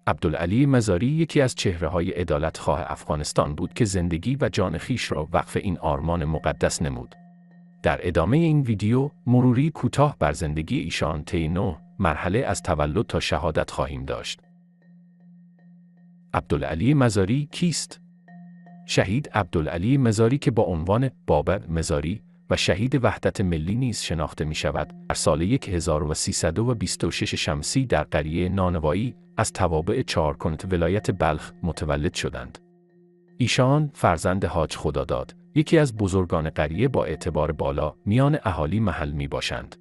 عبدالعلی مزاری یکی از چهره‌های عدالتخواه افغانستان بود که زندگی و جان خویش را وقف این آرمان مقدس نمود. در ادامه این ویدیو مروری کوتاه بر زندگی ایشان طی 9 مرحله از تولد تا شهادت خواهیم داشت. عبدالعلی مزاری کیست؟ شهید عبدالعلی مزاری که با عنوان بابا مزاری و شهید وحدت ملی نیز شناخته می شود، در سال 1326 شمسی در قریه نانوایی از توابع چهارکنت ولایت بلخ متولد شدند. ایشان فرزند حاج خداداد، یکی از بزرگان قریه با اعتبار بالا میان اهالی محل می باشند.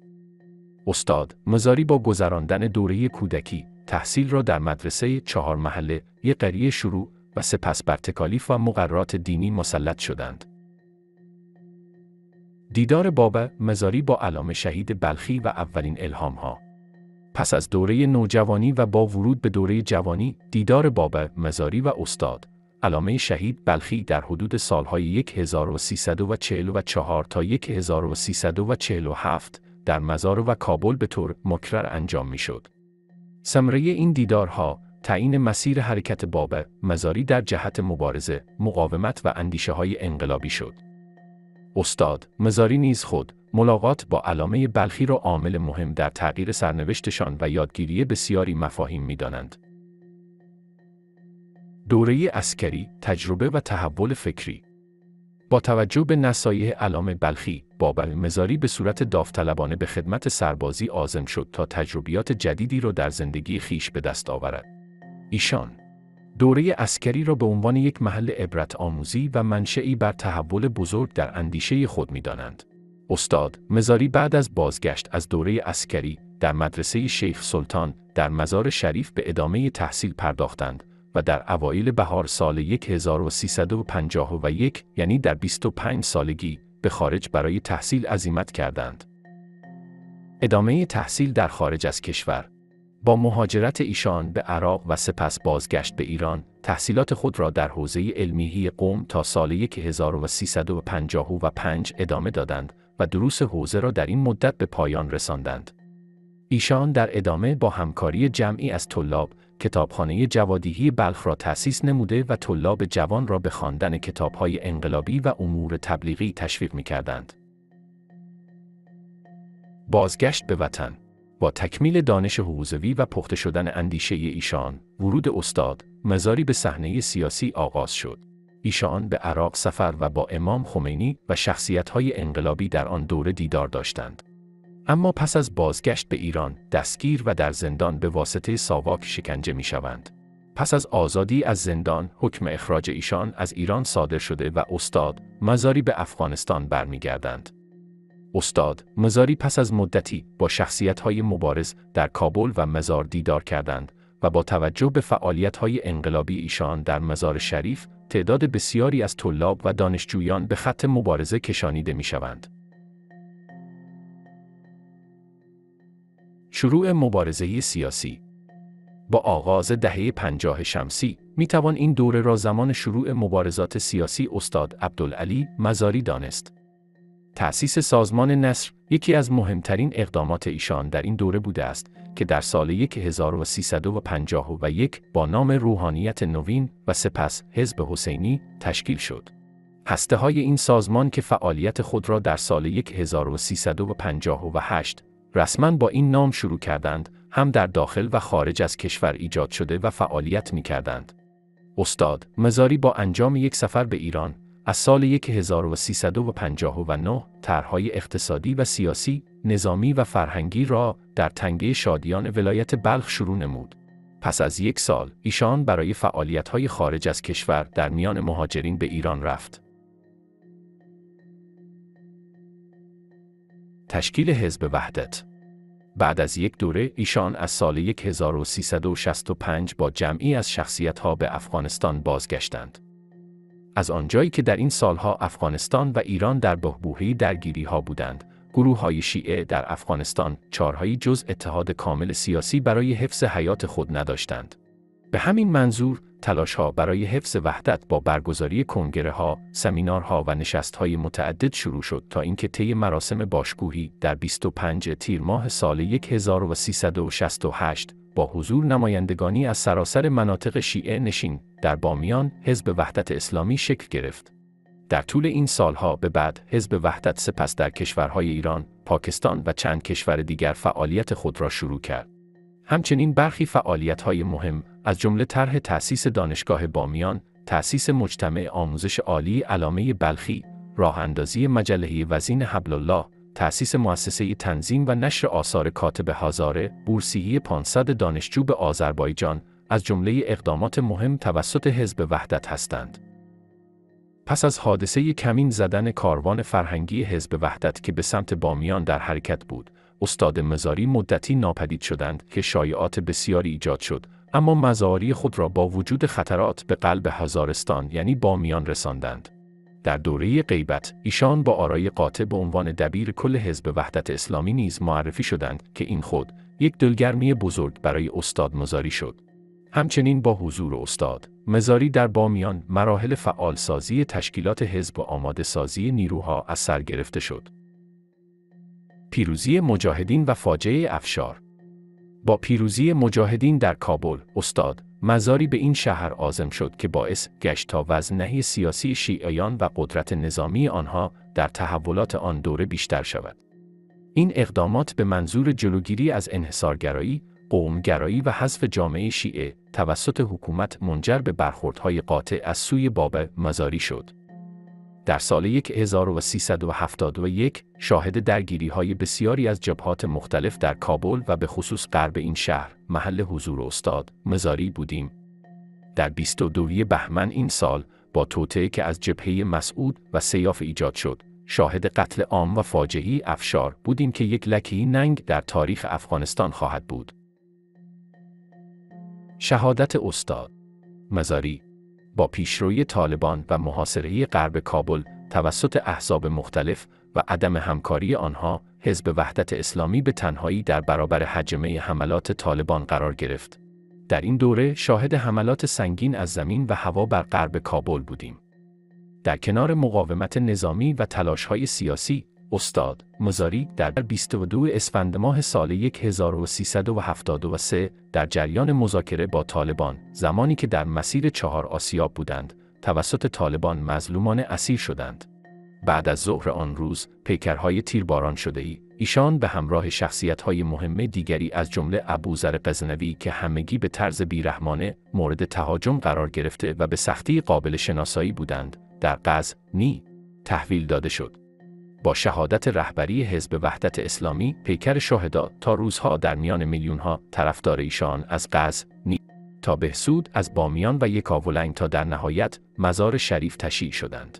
استاد مزاری با گذراندن دوره کودکی، تحصیل را در مدرسه 4 محله قریه شروع و سپس بر تکالیف و مقررات دینی مسلط شدند. دیدار بابا مزاری با علامه شهید بلخی و اولین الهام‌ها. پس از دوره نوجوانی و با ورود به دوره جوانی، دیدار بابا مزاری و استاد علامه شهید بلخی در حدود سالهای 1344 تا 1347 در مزار و کابل به طور مکرر انجام می‌شد. ثمره این دیدارها تعیین مسیر حرکت بابا مزاری در جهت مبارزه، مقاومت و اندیشه‌های انقلابی شد. استاد مزاری نیز خود ملاقات با علامه بلخی را عامل مهم در تغییر سرنوشتشان و یادگیری بسیاری مفاهیم می‌دانند. دوره عسکری، تجربه و تحول فکری. با توجه به نصایح علامه بلخی، بابا مزاری به صورت داوطلبانه به خدمت سربازی عازم شد تا تجربیات جدیدی را در زندگی خویش به دست آورد. ایشان دوره عسکری را به عنوان یک محل عبرت آموزی و منشئی بر تحول بزرگ در اندیشه خود می‌دانند. استاد مزاری بعد از بازگشت از دوره عسکری در مدرسه شیخ سلطان در مزار شریف به ادامه تحصیل پرداختند و در اوایل بهار سال 1351 یعنی در 25 سالگی به خارج برای تحصیل عزیمت کردند. ادامه تحصیل در خارج از کشور. با مهاجرت ایشان به عراق و سپس بازگشت به ایران، تحصیلات خود را در حوزه علمیه قم تا سال 1355 ادامه دادند و دروس حوزه را در این مدت به پایان رساندند. ایشان در ادامه با همکاری جمعی از طلاب، کتابخانه جوادیهی بلخ را تأسیس نموده و طلاب جوان را به خواندن کتاب‌های انقلابی و امور تبلیغی تشویق می‌کردند. بازگشت به وطن. با تکمیل دانش حوزوی و پخته شدن اندیشه ایشان، ورود استاد مزاری به صحنه سیاسی آغاز شد. ایشان به عراق سفر و با امام خمینی و شخصیت‌های انقلابی در آن دوره دیدار داشتند. اما پس از بازگشت به ایران، دستگیر و در زندان به واسطه ساواک شکنجه می‌شوند. پس از آزادی از زندان، حکم اخراج ایشان از ایران صادر شده و استاد مزاری به افغانستان برمیگردند. استاد مزاری پس از مدتی با شخصیت‌های مبارز در کابل و مزار دیدار کردند و با توجه به فعالیت‌های انقلابی ایشان در مزار شریف، تعداد بسیاری از طلاب و دانشجویان به خط مبارزه کشانیده می‌شوند. شروع مبارزه سیاسی. با آغاز دهه 50 شمسی، میتوان این دوره را زمان شروع مبارزات سیاسی استاد عبدالعلی مزاری دانست. تأسیس سازمان نصر یکی از مهمترین اقدامات ایشان در این دوره بوده است که در سال 1351 با نام روحانیت نوین و سپس حزب حسینی تشکیل شد. هسته‌های این سازمان که فعالیت خود را در سال 1358 رسما با این نام شروع کردند، هم در داخل و خارج از کشور ایجاد شده و فعالیت می‌کردند. استاد مزاری با انجام یک سفر به ایران از سال 1359 طرح‌های اقتصادی و سیاسی، نظامی و فرهنگی را در تنگه شادیان ولایت بلخ شروع نمود. پس از یک سال، ایشان برای فعالیت‌های خارج از کشور در میان مهاجرین به ایران رفت. تشکیل حزب وحدت. بعد از یک دوره، ایشان از سال 1365 با جمعی از شخصیت‌ها به افغانستان بازگشتند. از آنجایی که در این سالها افغانستان و ایران در بحبوحه درگیری‌ها بودند، گروه‌های شیعه در افغانستان چارهایی جز اتحاد کامل سیاسی برای حفظ حیات خود نداشتند. به همین منظور، تلاش‌ها برای حفظ وحدت با برگزاری کنگره‌ها، سمینارها و نشست‌های متعدد شروع شد تا اینکه طی مراسم باشکوهی در 25 تیر ماه سال 1368 با حضور نمایندگانی از سراسر مناطق شیعه نشین در بامیان حزب وحدت اسلامی شکل گرفت. در طول این سالها به بعد حزب وحدت سپس در کشورهای ایران، پاکستان و چند کشور دیگر فعالیت خود را شروع کرد. همچنین برخی فعالیت‌های مهم از جمله طرح تأسیس دانشگاه بامیان، تأسیس مجتمع آموزش عالی علامه بلخی، راه اندازی مجله وزین حبل الله، تأسیس مؤسسه تنظیم و نشر آثار کاتب هزاره، بورسیه 500 دانشجو به آذربایجان از جمله اقدامات مهم توسط حزب وحدت هستند. پس از حادثه کمین زدن کاروان فرهنگی حزب وحدت که به سمت بامیان در حرکت بود، استاد مزاری مدتی ناپدید شدند که شایعات بسیاری ایجاد شد، اما مزاری خود را با وجود خطرات به قلب هزارستان یعنی بامیان رساندند. در دوره غیبت، ایشان با آرای قاطع به عنوان دبیر کل حزب وحدت اسلامی نیز معرفی شدند که این خود یک دلگرمی بزرگ برای استاد مزاری شد. همچنین با حضور استاد مزاری در بامیان مراحل فعالسازی تشکیلات حزب و آماده سازی نیروها از سر گرفته شد. پیروزی مجاهدین و فاجعه افشار. با پیروزی مجاهدین در کابل، استاد مزاری به این شهر عازم شد که باعث گشت تا وزن سیاسی شیعیان و قدرت نظامی آنها در تحولات آن دوره بیشتر شود. این اقدامات به منظور جلوگیری از انحصارگرایی، قومگرایی و حذف جامعه شیعه توسط حکومت منجر به برخوردهای قاطع از سوی باب مزاری شد. در سال 1371 شاهد درگیری‌های بسیاری از جبهات مختلف در کابل و به خصوص غرب این شهر محل حضور استاد مزاری بودیم. در 22 بهمن این سال با توطئه که از جبهه مسعود و سیاف ایجاد شد، شاهد قتل عام و فاجعه‌ای افشار بودیم که یک لکه ننگ در تاریخ افغانستان خواهد بود. شهادت استاد مزاری با پیشروی طالبان و محاصره غرب کابل توسط احزاب مختلف و عدم همکاری آنها، حزب وحدت اسلامی به تنهایی در برابر هجمه حملات طالبان قرار گرفت. در این دوره شاهد حملات سنگین از زمین و هوا بر غرب کابل بودیم. در کنار مقاومت نظامی و تلاش‌های سیاسی، استاد مزاری در 22 اسفند ماه سال 1373 در جریان مذاکره با طالبان، زمانی که در مسیر 4 آسیاب بودند، توسط طالبان مظلومانه اسیر شدند. بعد از ظهر آن روز، پیکرهای تیرباران شده‌ای، ایشان به همراه شخصیت‌های مهم دیگری از جمله ابوذر غزنوی که همگی به طرز بیرحمانه مورد تهاجم قرار گرفته و به سختی قابل شناسایی بودند، در غزنی تحویل داده شد. با شهادت رهبری حزب وحدت اسلامی، پیکر شهدا تا روزها در میان میلیون‌ها طرفدار ایشان از غزنی تا بهسود، از بامیان و یکاولنگ تا در نهایت مزار شریف تشییع شدند.